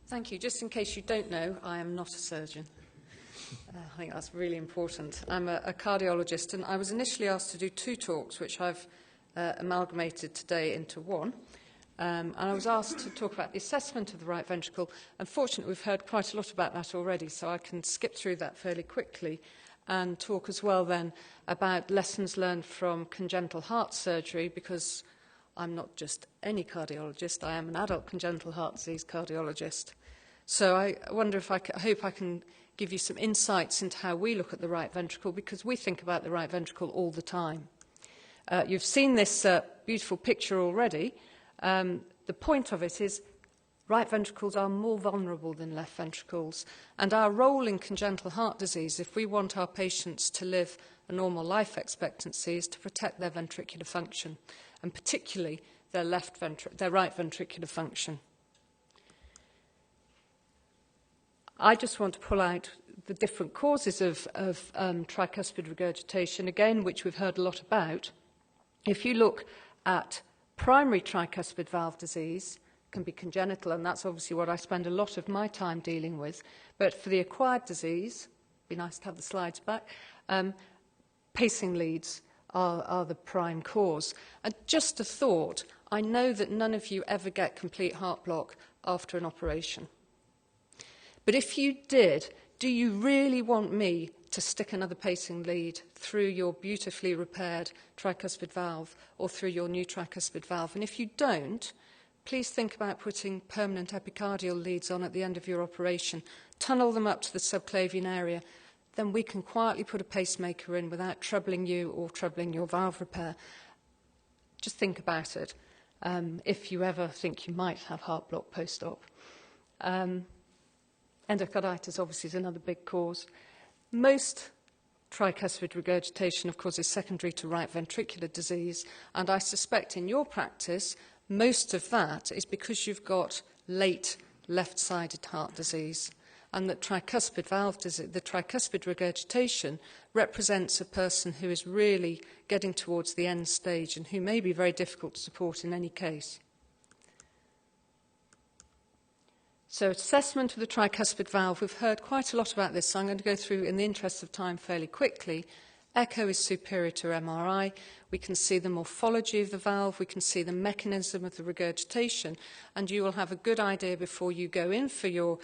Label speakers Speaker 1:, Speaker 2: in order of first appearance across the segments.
Speaker 1: Thank you. Just in case you don't know, I am not a surgeon. I think that's really important. I'm a cardiologist, and I was initially asked to do 2 talks, which I've amalgamated today into one. And I was asked to talk about the assessment of the right ventricle. Unfortunately, we've heard quite a lot about that already, so I can skip through that fairly quickly and talk as well then about lessons learned from congenital heart surgery, because I'm not just any cardiologist, I am an adult congenital heart disease cardiologist. So I wonder if I hope I can give you some insights into how we look at the right ventricle, because we think about the right ventricle all the time. You've seen this beautiful picture already. The point of it is right ventricles are more vulnerable than left ventricles, and our role in congenital heart disease, if we want our patients to live a normal life expectancy, is to protect their ventricular function, and particularly their right ventricular function. I just want to pull out the different causes of tricuspid regurgitation, again, which we've heard a lot about. If you look at primary tricuspid valve disease, can be congenital, and that's obviously what I spend a lot of my time dealing with. But for the acquired disease, be nice to have the slides back, pacing leads are the prime cause. And just a thought, I know that none of you ever get complete heart block after an operation. But if you did, do you really want me to stick another pacing lead through your beautifully repaired tricuspid valve or through your new tricuspid valve? And if you don't, please think about putting permanent epicardial leads on at the end of your operation. Tunnel them up to the subclavian area. Then we can quietly put a pacemaker in without troubling you or troubling your valve repair. Just think about it if you ever think you might have heart block post-op. Endocarditis obviously is another big cause. Most tricuspid regurgitation, of course, is secondary to right ventricular disease, and I suspect in your practice most of that is because you've got late left-sided heart disease, and that tricuspid valve disease, the tricuspid regurgitation, represents a person who is really getting towards the end stage and who may be very difficult to support in any case. So assessment of the tricuspid valve, we've heard quite a lot about this, so I'm going to go through, in the interest of time, fairly quickly. Echo is superior to MRI. We can see the morphology of the valve, we can see the mechanism of the regurgitation, and you will have a good idea before you go in for your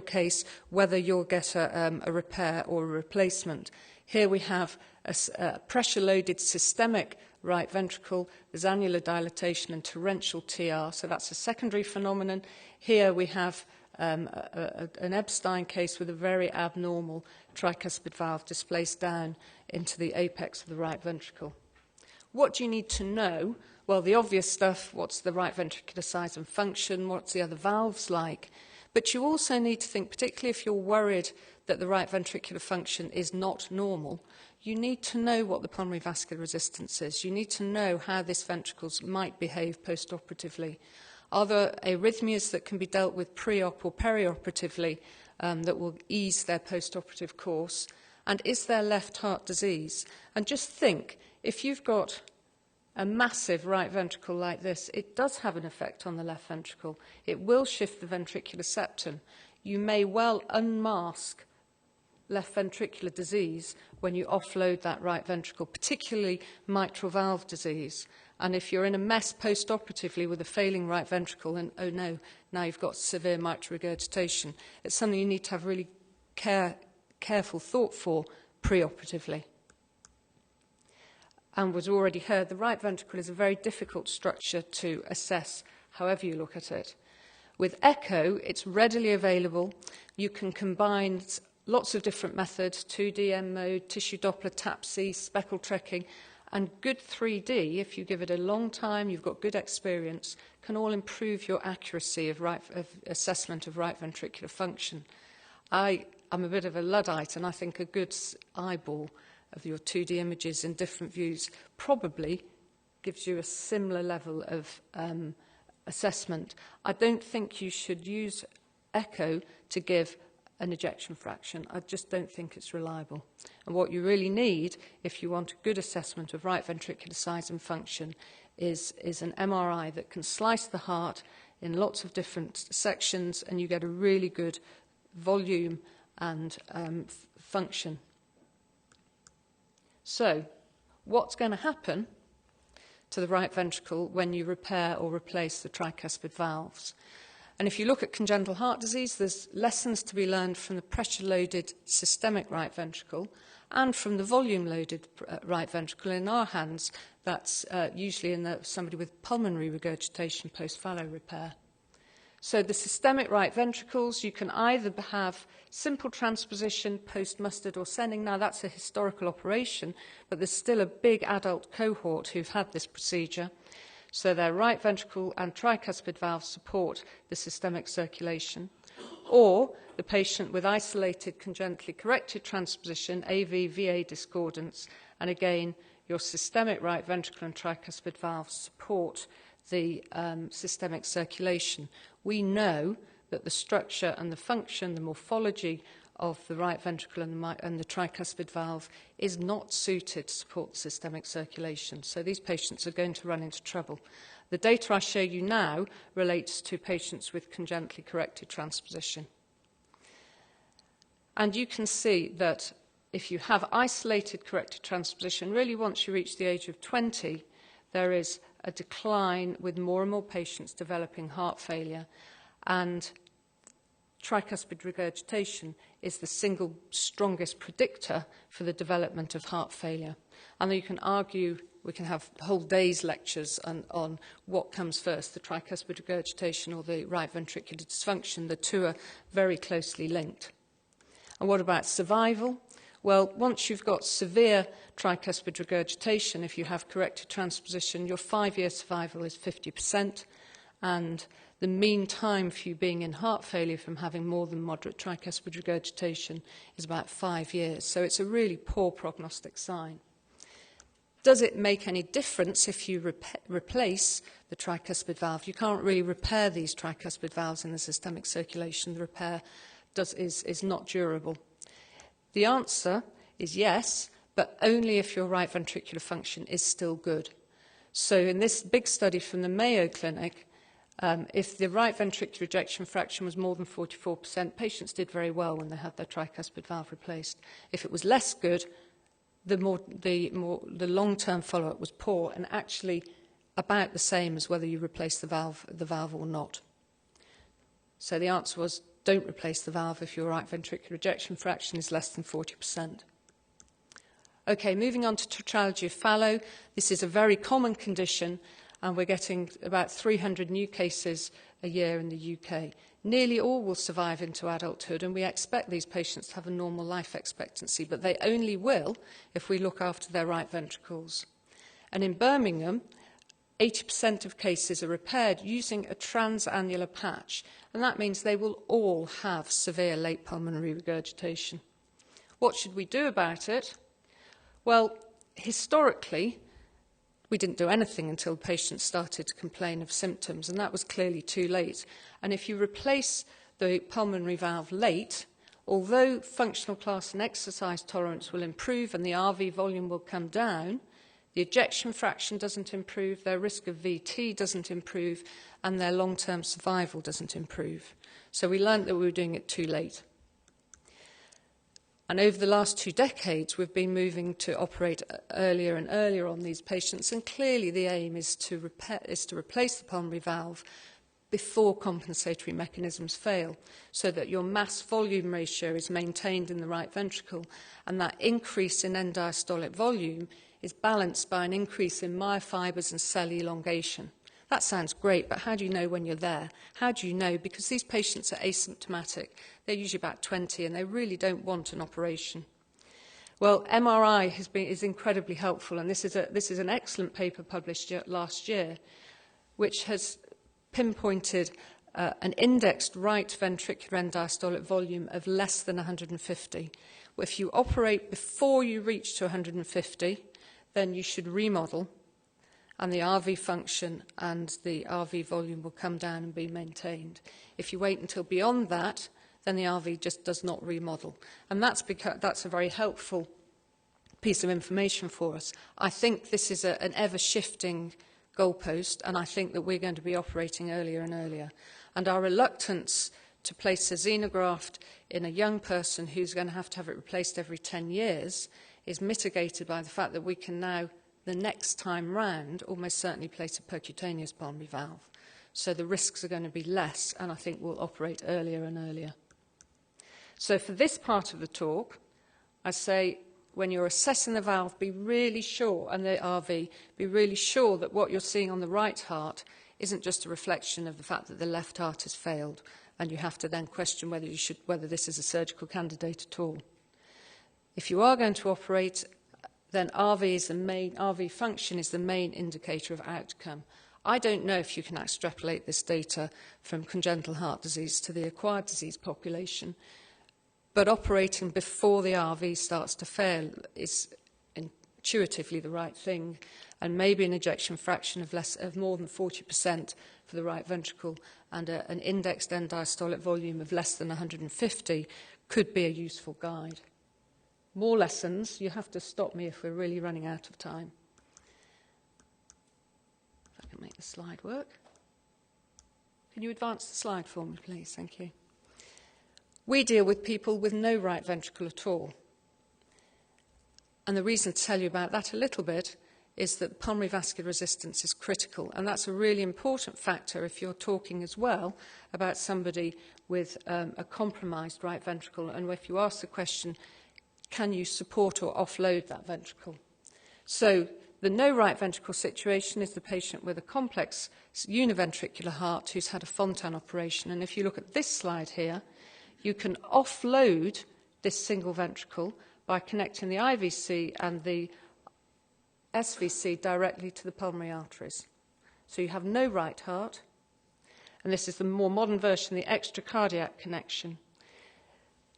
Speaker 1: case whether you'll get a repair or a replacement. Here we have a pressure-loaded systemic right ventricle, there's annular dilatation and torrential TR, so that's a secondary phenomenon. Here we have an Epstein case with a very abnormal tricuspid valve displaced down into the apex of the right ventricle. What do you need to know? Well, the obvious stuff, what's the right ventricular size and function, what's the other valves like? But you also need to think, particularly if you're worried that the right ventricular function is not normal, you need to know what the pulmonary vascular resistance is. You need to know how this ventricle might behave post-operatively. Are there arrhythmias that can be dealt with pre-op or perioperatively that will ease their post-operative course? And is there left heart disease? And just think, if you've got a massive right ventricle like this, it does have an effect on the left ventricle. It will shift the ventricular septum. You may well unmask left ventricular disease when you offload that right ventricle, particularly mitral valve disease. And if you're in a mess post-operatively with a failing right ventricle, then, oh no, now you've got severe mitral regurgitation. It's something you need to have really careful thought for pre-operatively. And was already heard, the right ventricle is a very difficult structure to assess, however you look at it. With echo, it's readily available. You can combine lots of different methods, 2D M mode, tissue Doppler, TAPC, speckle trekking, and good 3D, if you give it a long time, you've got good experience, can all improve your accuracy of assessment of right ventricular function. I'm a bit of a Luddite, and I think a good eyeball of your 2D images in different views probably gives you a similar level of assessment. I don't think you should use echo to give an ejection fraction. I just don't think it's reliable. And what you really need, if you want a good assessment of right ventricular size and function, is an MRI that can slice the heart in lots of different sections, and you get a really good volume and function. So, what's going to happen to the right ventricle when you repair or replace the tricuspid valves? And if you look at congenital heart disease, there's lessons to be learned from the pressure-loaded systemic right ventricle and from the volume-loaded right ventricle. In our hands, that's usually in somebody with pulmonary regurgitation post-fallow repair. So the systemic right ventricles, you can either have simple transposition post-mustard or sending. Now, that's a historical operation, but there's still a big adult cohort who've had this procedure. So their right ventricle and tricuspid valves support the systemic circulation. Or the patient with isolated congenitally corrected transposition, AV-VA discordance, and again, your systemic right ventricle and tricuspid valves support the systemic circulation. We know that the structure and the function, the morphology of the right ventricle and the tricuspid valve is not suited to support systemic circulation. So these patients are going to run into trouble. The data I show you now relates to patients with congenitally corrected transposition. And you can see that if you have isolated corrected transposition, really once you reach the age of 20, there is a decline with more and more patients developing heart failure, and tricuspid regurgitation is the single strongest predictor for the development of heart failure. And you can argue, we can have whole days lectures on what comes first, the tricuspid regurgitation or the right ventricular dysfunction. The two are very closely linked. And what about survival? Well, once you've got severe tricuspid regurgitation, if you have corrected transposition, your 5-year survival is 50%, and the mean time for you being in heart failure from having more than moderate tricuspid regurgitation is about 5 years. So it's a really poor prognostic sign. Does it make any difference if you replace the tricuspid valve? You can't really repair these tricuspid valves in the systemic circulation. The repair is not durable. The answer is yes, but only if your right ventricular function is still good. So in this big study from the Mayo Clinic, if the right ventricular ejection fraction was more than 44%, patients did very well when they had their tricuspid valve replaced. If it was less good, the long-term follow-up was poor, and actually about the same as whether you replace the valve or not. So the answer was, don't replace the valve if your right ventricular ejection fraction is less than 40%. Okay, moving on to tetralogy of Fallot. This is a very common condition, and we're getting about 300 new cases a year in the UK. Nearly all will survive into adulthood, and we expect these patients to have a normal life expectancy, but they only will if we look after their right ventricles. And in Birmingham, 80% of cases are repaired using a transannular patch, and that means they will all have severe late pulmonary regurgitation. What should we do about it? Well, historically, we didn't do anything until patients started to complain of symptoms, and that was clearly too late. And if you replace the pulmonary valve late, although functional class and exercise tolerance will improve and the RV volume will come down, the ejection fraction doesn't improve, their risk of VT doesn't improve, and their long-term survival doesn't improve. So we learned that we were doing it too late. And over the last 2 decades, we've been moving to operate earlier and earlier on these patients, and clearly the aim is to replace the pulmonary valve before compensatory mechanisms fail, so that your mass-volume ratio is maintained in the right ventricle, and that increase in end-diastolic volume is balanced by an increase in myofibers and cell elongation. That sounds great, but how do you know when you're there? How do you know? Because these patients are asymptomatic. They're usually about 20, and they really don't want an operation. Well, MRI is incredibly helpful, and this is an excellent paper published last year, which has pinpointed an indexed right ventricular end-diastolic volume of less than 150. If you operate before you reach to 150, then you should remodel, and the RV function and the RV volume will come down and be maintained. If you wait until beyond that, then the RV just does not remodel. And that's a very helpful piece of information for us. I think this is an ever-shifting goalpost, and I think that we're going to be operating earlier and earlier. And our reluctance to place a xenograft in a young person who's going to have it replaced every 10 years is mitigated by the fact that we can now, the next time round, almost certainly place a percutaneous pulmonary valve. So the risks are going to be less, and I think we'll operate earlier and earlier. So for this part of the talk, I say, when you're assessing the valve, be really sure, and the RV, be really sure that what you're seeing on the right heart isn't just a reflection of the fact that the left heart has failed, and you have to then question whether this is a surgical candidate at all. If you are going to operate, then RV function is the main indicator of outcome. I don't know if you can extrapolate this data from congenital heart disease to the acquired disease population, but operating before the RV starts to fail is intuitively the right thing, and maybe an ejection fraction of more than 40% for the right ventricle and an indexed end diastolic volume of less than 150 could be a useful guide. More lessons. You have to stop me if we're really running out of time. If I can make the slide work. Can you advance the slide for me, please? Thank you. We deal with people with no right ventricle at all. And the reason to tell you about that a little bit is that pulmonary vascular resistance is critical. And that's a really important factor if you're talking as well about somebody with a compromised right ventricle. And if you ask the question, can you support or offload that ventricle? So the no right ventricle situation is the patient with a complex univentricular heart who's had a Fontan operation. And if you look at this slide here, you can offload this single ventricle by connecting the IVC and the SVC directly to the pulmonary arteries. So you have no right heart, and this is the more modern version, the extracardiac connection.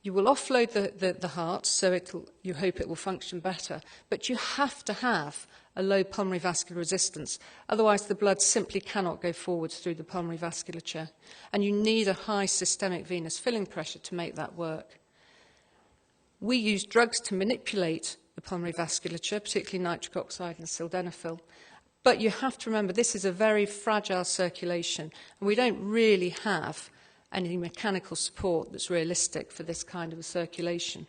Speaker 1: You will offload the heart, so you hope it will function better, but you have to have a low pulmonary vascular resistance. Otherwise, the blood simply cannot go forwards through the pulmonary vasculature, and you need a high systemic venous filling pressure to make that work. We use drugs to manipulate the pulmonary vasculature, particularly nitric oxide and sildenafil, but you have to remember this is a very fragile circulation, and we don't really have any mechanical support that's realistic for this kind of a circulation.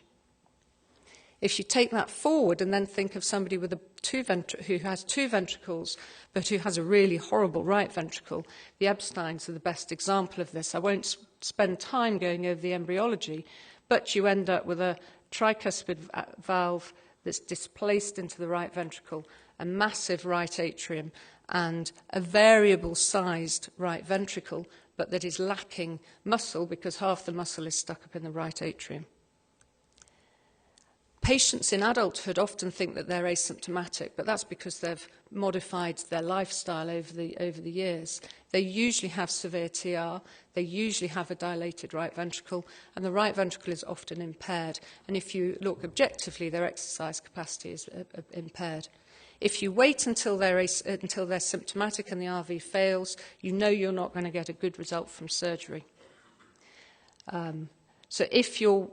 Speaker 1: If you take that forward and then think of somebody with who has two ventricles but who has a really horrible right ventricle, the Epsteins are the best example of this. I won't spend time going over the embryology, but you end up with a tricuspid valve that's displaced into the right ventricle, a massive right atrium, and a variable-sized right ventricle, but that is lacking muscle because half the muscle is stuck up in the right atrium. Patients in adulthood often think that they're asymptomatic, but that's because they've modified their lifestyle over the years. They usually have severe TR, they usually have a dilated right ventricle, and the right ventricle is often impaired. And if you look objectively, their exercise capacity is impaired. If you wait until they're symptomatic and the RV fails, you know you're not going to get a good result from surgery. So if you're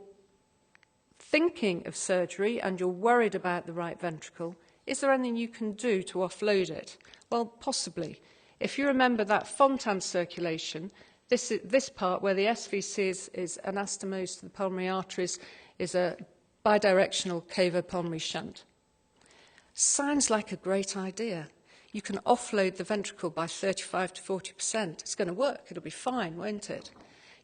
Speaker 1: thinking of surgery and you're worried about the right ventricle, is there anything you can do to offload it? Well, possibly. If you remember that Fontan circulation, this part where the SVC is anastomosed to the pulmonary arteries is a bidirectional cavo-pulmonary shunt. Sounds like a great idea. You can offload the ventricle by 35 to 40%. It's going to work. It'll be fine, won't it?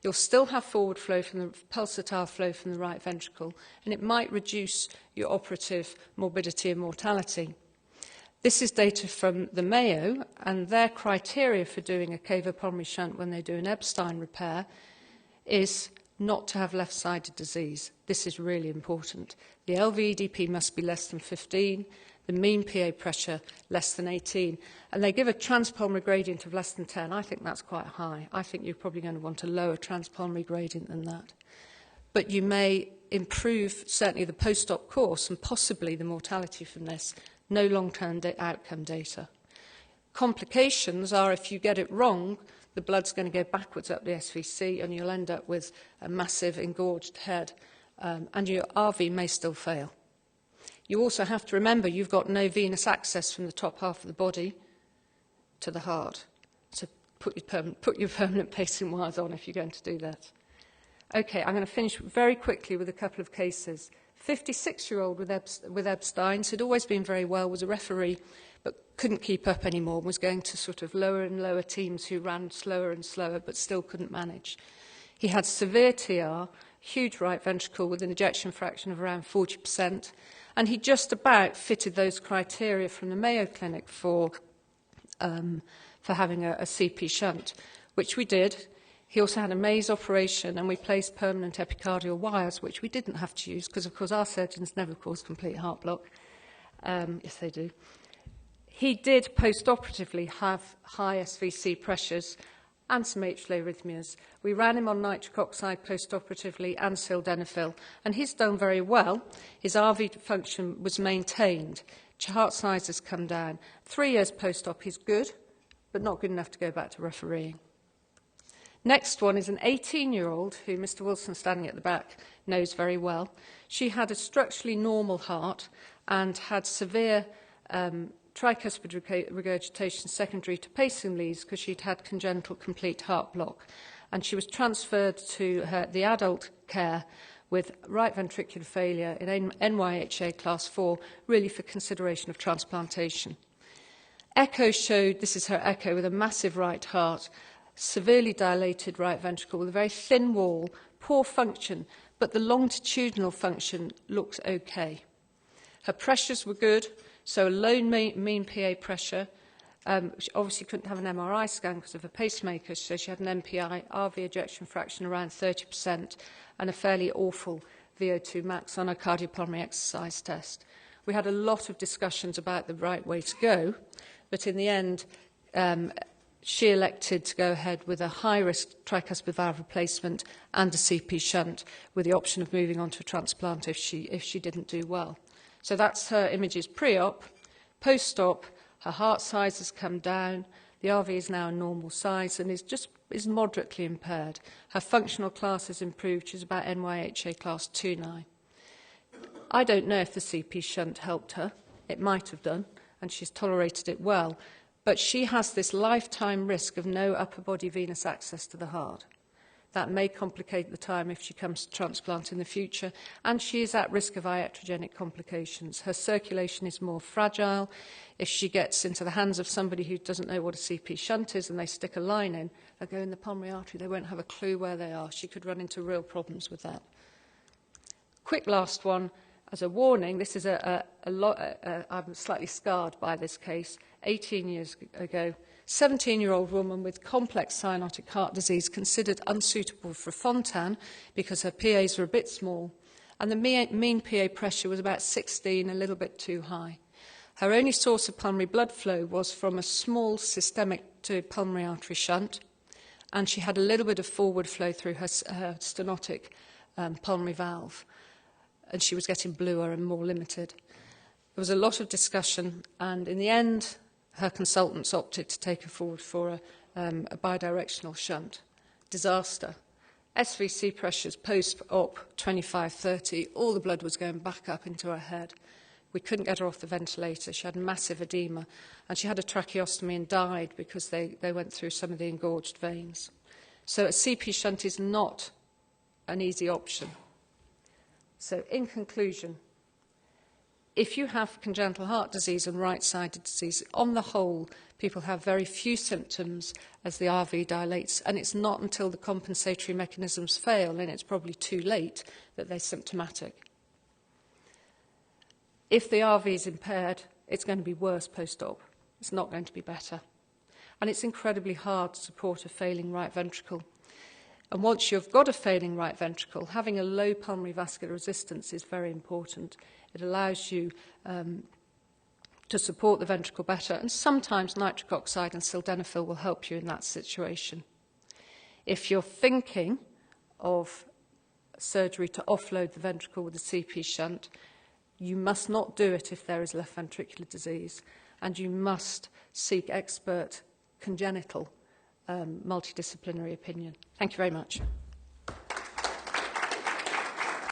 Speaker 1: You'll still have forward flow from the pulsatile flow from the right ventricle, and it might reduce your operative morbidity and mortality. This is data from the Mayo, and their criteria for doing a cavo-pulmonary shunt when they do an Epstein repair is not to have left-sided disease. This is really important. The LVEDP must be less than 15, the mean PA pressure less than 18, and they give a transpulmonary gradient of less than 10. I think that's quite high. I think you're probably going to want a lower transpulmonary gradient than that. But you may improve certainly the post-op course and possibly the mortality from this. No long-term outcome data. Complications are if you get it wrong, the blood's going to go backwards up the SVC and you'll end up with a massive engorged head, and your RV may still fail. You also have to remember you've got no venous access from the top half of the body. to the heart. So put your permanent pacing wires on if you're going to do that. Okay, I'm going to finish very quickly with a couple of cases. 56-year-old with Epstein's, had always been very well, was a referee, but couldn't keep up anymore, was going to sort of lower and lower teams who ran slower and slower, but still couldn't manage. He had severe TR, huge right ventricle with an ejection fraction of around 40%, and he just about fitted those criteria from the Mayo Clinic for having a CP shunt, which we did. He also had a maze operation, and we placed permanent epicardial wires, which we didn't have to use because, of course, our surgeons never cause complete heart block. Yes, they do. He did post-operatively have high SVC pressures and some atrial arrhythmias. We ran him on nitric oxide post-operatively and sildenafil, and he's done very well. His RV function was maintained. Heart size has come down. 3 years post-op, he's good, but not good enough to go back to refereeing. Next one is an 18-year-old who Mr. Wilson, standing at the back, knows very well. She had a structurally normal heart and had severe tricuspid regurgitation secondary to pacing leads because she'd had congenital complete heart block. And she was transferred to the adult care with right ventricular failure in NYHA class 4, really for consideration of transplantation. Echo showed, this is her echo, with a massive right heart, severely dilated right ventricle with a very thin wall, poor function, but the longitudinal function looks okay. Her pressures were good, so a low mean PA pressure. She obviously couldn't have an MRI scan because of a pacemaker, so she had an MPI, RV ejection fraction around 30%, and a fairly awful VO2 max on a cardiopulmonary exercise test. We had a lot of discussions about the right way to go, but in the end, she elected to go ahead with a high-risk tricuspid valve replacement and a CP shunt, with the option of moving on to a transplant if she didn't do well. So that's her images pre-op. Post-op, her heart size has come down. The RV is now a normal size and is moderately impaired. Her functional class has improved. She's about NYHA class 2 now. I don't know if the CP shunt helped her. It might have done, and she's tolerated it well. But she has this lifetime risk of no upper body venous access to the heart. That may complicate the time if she comes to transplant in the future, and she is at risk of iatrogenic complications. Her circulation is more fragile. If she gets into the hands of somebody who doesn't know what a CP shunt is and they stick a line in, they'll go in the pulmonary artery, they won't have a clue where they are. She could run into real problems with that. Quick last one. As a warning, this is I'm slightly scarred by this case. 18 years ago, 17-year-old woman with complex cyanotic heart disease considered unsuitable for Fontan because her PAs were a bit small, and the mean PA pressure was about 16, a little bit too high. Her only source of pulmonary blood flow was from a small systemic to pulmonary artery shunt, and she had a little bit of forward flow through her stenotic pulmonary valve, and she was getting bluer and more limited. There was a lot of discussion, and in the end, her consultants opted to take her forward for a bidirectional shunt. Disaster. SVC pressures post-op 25-30. All the blood was going back up into her head. We couldn't get her off the ventilator. She had massive edema, and she had a tracheostomy and died because they went through some of the engorged veins. So a CP shunt is not an easy option. So in conclusion, if you have congenital heart disease and right-sided disease, on the whole, people have very few symptoms as the RV dilates, and it's not until the compensatory mechanisms fail, and it's probably too late, that they're symptomatic. If the RV is impaired, it's going to be worse post-op. It's not going to be better. And it's incredibly hard to support a failing right ventricle. And once you've got a failing right ventricle, having a low pulmonary vascular resistance is very important. It allows you to support the ventricle better, and sometimes nitric oxide and sildenafil will help you in that situation. If you're thinking of surgery to offload the ventricle with a CP shunt, you must not do it if there is left ventricular disease, and you must seek expert congenital multidisciplinary opinion. Thank you very much.